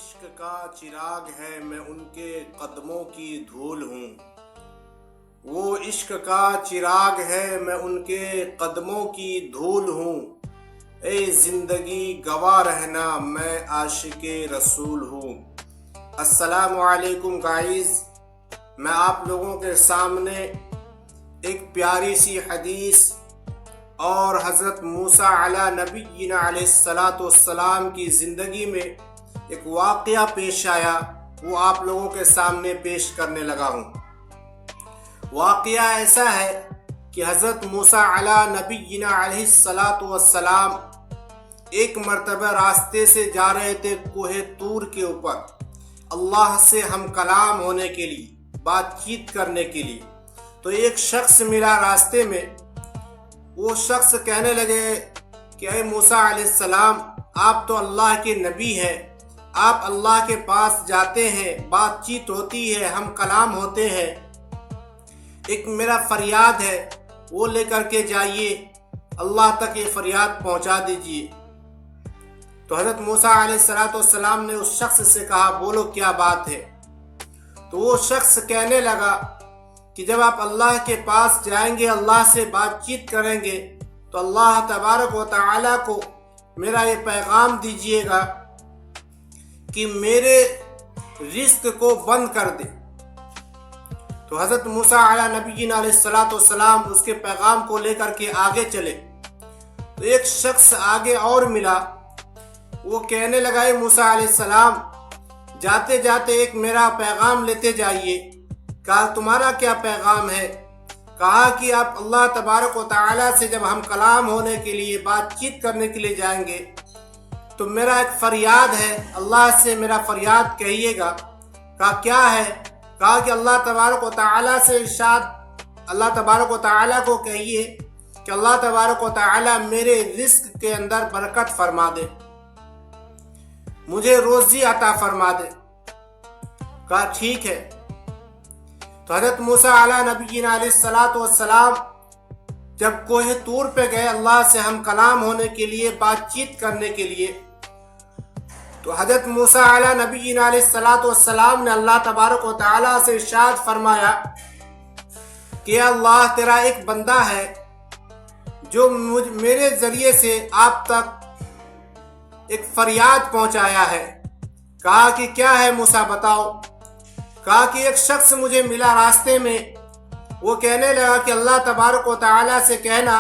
عشق کا چراغ ہے میں ان کے قدموں کی دھول ہوں، وہ عشق کا چراغ ہے میں ان کے قدموں کی دھول ہوں، اے زندگی گواہ رہنا میں عاشق رسول ہوں۔ السلام علیکم گائز، میں آپ لوگوں کے سامنے ایک پیاری سی حدیث اور حضرت موسیٰ علی نبینا علیہ السلام کی زندگی میں ایک واقعہ پیش آیا، وہ آپ لوگوں کے سامنے پیش کرنے لگا ہوں۔ واقعہ ایسا ہے کہ حضرت موسیٰ علی نبینا علیہ السلام ایک مرتبہ راستے سے جا رہے تھے کوہ طور کے اوپر اللہ سے ہم کلام ہونے کے لیے، بات چیت کرنے کے لیے۔ تو ایک شخص ملا راستے میں، وہ شخص کہنے لگے کہ اے موسیٰ علیہ السلام، آپ تو اللہ کے نبی ہیں، آپ اللہ کے پاس جاتے ہیں، بات چیت ہوتی ہے، ہم کلام ہوتے ہیں، ایک میرا فریاد ہے وہ لے کر کے جائیے، اللہ تک یہ فریاد پہنچا دیجیے۔ تو حضرت موسیٰ علیہ السلام نے اس شخص سے کہا بولو کیا بات ہے؟ تو وہ شخص کہنے لگا کہ جب آپ اللہ کے پاس جائیں گے، اللہ سے بات چیت کریں گے، تو اللہ تبارک و تعالیٰ کو میرا یہ پیغام دیجیے گا کہ میرے رزق کو بند کر دے۔ تو حضرت موسیٰ علی نبینا علیہ السلام اس کے پیغام کو لے کر کے آگے چلے۔ تو ایک شخص آگے اور ملا، وہ کہنے لگا اے موسیٰ علیہ السلام، جاتے جاتے ایک میرا پیغام لیتے جائیے۔ کہا تمہارا کیا پیغام ہے؟ کہا کہ آپ اللہ تبارک و تعالیٰ سے جب ہم کلام ہونے کے لیے، بات چیت کرنے کے لیے جائیں گے، تو میرا ایک فریاد ہے، اللہ سے میرا فریاد کہیے گا۔ کہا کیا ہے؟ کہا کہ اللہ تبارک و تعالیٰ سے ارشاد، اللہ تبارک و تعالیٰ کو کہیے کہ اللہ تبارک و تعالیٰ میرے رزق کے اندر برکت فرما دے، مجھے روزی عطا فرما دے۔ کہا ٹھیک ہے۔ تو حضرت موسیٰ علی نبینا علیہ السلام جب کوہ طور پہ گئے اللہ سے ہم کلام ہونے کے لیے، بات چیت کرنے کے لیے، تو حضرت موسیٰ علی نبینا علیہ السلام نے اللہ تبارک و تعالیٰ سے ارشاد فرمایا کہ اللہ تیرا ایک بندہ ہے جو میرے ذریعے سے آپ تک ایک فریاد پہنچایا ہے۔ کہا کہ کیا ہے موسیٰ بتاؤ؟ کہا کہ ایک شخص مجھے ملا راستے میں، وہ کہنے لگا کہ اللہ تبارک و تعالیٰ سے کہنا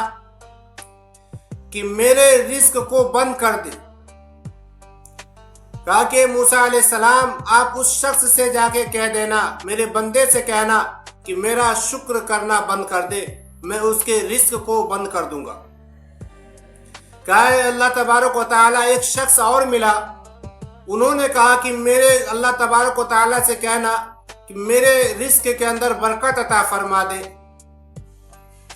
کہ میرے رزق کو بند کر دے۔ کہا کہ موسیٰ علیہ السلام آپ اس شخص سے جا کے کہہ دینا، میرے بندے سے کہنا کہ میرا شکر کرنا بند کر دے، میں اس کے رزق کو بند کر دوں گا۔ کہا اللہ تبارک و تعالیٰ ایک شخص اور ملا، انہوں نے کہا کہ میرے اللہ تبارک و تعالیٰ سے کہنا کہ میرے رزق کے اندر برکت عطا فرما دے۔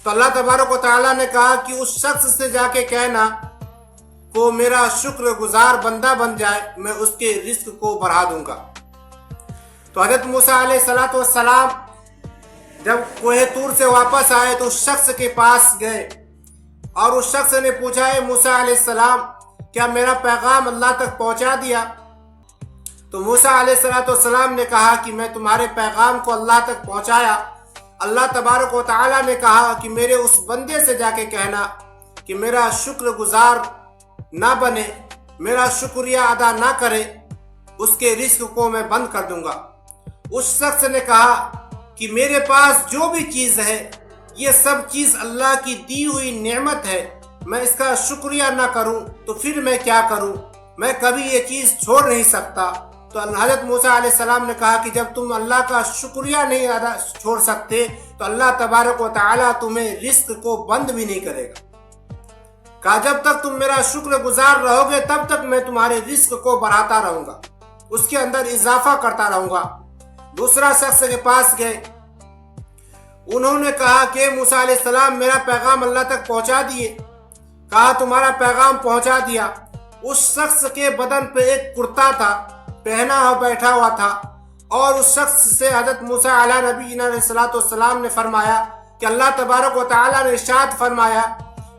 تو اللہ تبارک و تعالیٰ نے کہا کہ اس شخص سے جا کے کہنا کو میرا شکر گزار بندہ بن جائے، میں اس کے رزق کو بڑھا دوں گا۔ تو حضرت موسیٰ علیہ السلام جب کوہ طور سے واپس آئے تو اس شخص کے پاس گئے اور اس شخص نے پوچھا اے موسیٰ علیہ السلام، کیا میرا پیغام اللہ تک پہنچا دیا؟ تو موسیٰ علیہ السلام نے کہا کہ میں تمہارے پیغام کو اللہ تک پہنچایا۔ اللہ تبارک و تعالیٰ نے کہا کہ میرے اس بندے سے جا کے کہنا کہ میرا شکر گزار نہ بنے، میرا شکریہ ادا نہ کرے، اس کے رزق کو میں بند کر دوں گا۔ اس شخص نے کہا کہ میرے پاس جو بھی چیز ہے یہ سب چیز اللہ کی دی ہوئی نعمت ہے، میں اس کا شکریہ نہ کروں تو پھر میں کیا کروں؟ میں کبھی یہ چیز چھوڑ نہیں سکتا۔ تو حضرت موسیٰ علیہ السلام نے کہا کہ جب تم اللہ کا شکریہ نہیں چھوڑ سکتے تو اللہ تبارک و تعالیٰ تمہیں رزق کو بند بھی نہیں کرے گا۔ کہا جب تک تم میرا شکر گزار رہو گے تب تک میں تمہارے رزق کو بڑھاتا رہوں گا، اس کے اندر اضافہ کرتا رہوں گا۔ دوسرا شخص کے پاس گئے، انہوں نے کہا کہ موسیٰ علیہ السلام میرا پیغام اللہ تک پہنچا دیے۔ کہا تمہارا پیغام پہنچا دیا۔ اس شخص کے بدن پہ ایک کرتا تھا، پہنا ہوا بیٹھا ہوا تھا، اور اس شخص سے حضرت موسیٰ علی نبینا علیہ السلام نے فرمایا کہ اللہ تبارک و تعالیٰ نے ارشاد فرمایا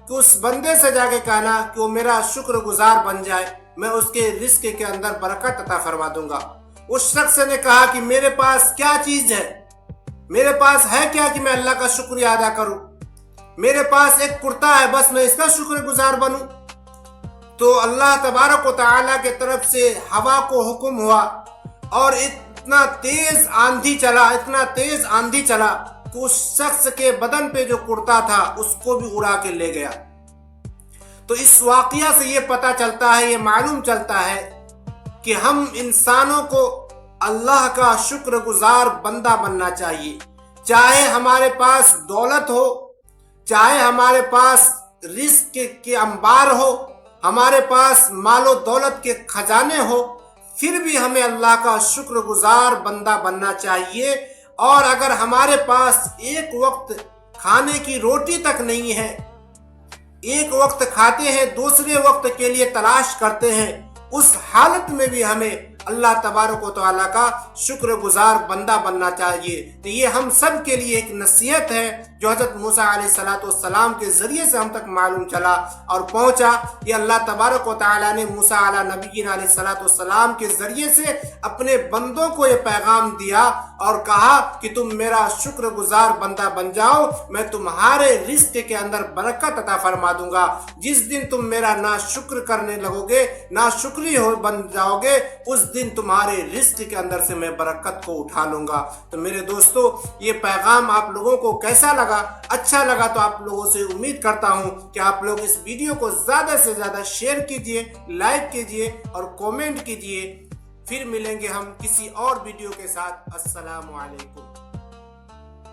کہ اس بندے سے جا کے کہنا کہ وہ میرا شکر گزار بن جائے، میں اس کے رزق کے اندر برکت عطا فرما دوں گا۔ اس شخص نے کہا کہ میرے پاس کیا چیز ہے، میرے پاس ہے کیا کہ میں اللہ کا شکریہ ادا کروں، میرے پاس ایک کرتا ہے، بس میں اس کا شکر گزار بنوں۔ تو اللہ تبارک و تعالیٰ کے طرف سے ہوا کو حکم ہوا اور اتنا تیز آندھی چلا کہ اس شخص کے بدن پہ جو کرتا تھا اس کو بھی اڑا کے لے گیا۔ تو اس واقعہ سے یہ پتہ چلتا ہے، یہ معلوم چلتا ہے کہ ہم انسانوں کو اللہ کا شکر گزار بندہ بننا چاہیے، چاہے ہمارے پاس دولت ہو، چاہے ہمارے پاس رزق کے انبار ہو، ہمارے پاس مال و دولت کے خزانے ہو، پھر بھی ہمیں اللہ کا شکر گزار بندہ بننا چاہیے۔ اور اگر ہمارے پاس ایک وقت کھانے کی روٹی تک نہیں ہے، ایک وقت کھاتے ہیں دوسرے وقت کے لیے تلاش کرتے ہیں، اس حالت میں بھی ہمیں اللہ تبارک و تعالیٰ کا شکر گزار بندہ بننا چاہیے۔ تو یہ ہم سب کے لیے ایک نصیحت ہے جو حضرت موسیٰ علیہ السلام کے ذریعے سے ہم تک معلوم چلا اور پہنچا۔ یہ اللہ تبارک و تعالیٰ نے موسیٰ علیہ نبینا علیہ السلام کے ذریعے سے اپنے بندوں کو یہ پیغام دیا اور کہا کہ تم میرا شکر گزار بندہ بن جاؤ، میں تمہارے رزق کے اندر برکت عطا فرما دوں گا۔ جس دن تم میرا ناشکر کرنے لگو گے، ناشکری بن جاؤ گے، اس دن تمہارے رزق کے اندر سے میں برکت کو اٹھا لوں گا۔ تو میرے دوستو، یہ پیغام آپ لوگوں کو کیسا لگا؟ اچھا لگا تو آپ لوگوں سے امید کرتا ہوں کہ آپ لوگ اس ویڈیو کو زیادہ سے زیادہ شیئر کیجئے، لائک کیجئے اور کومنٹ کیجئے۔ پھر ملیں گے ہم کسی اور ویڈیو کے ساتھ۔ السلام علیکم۔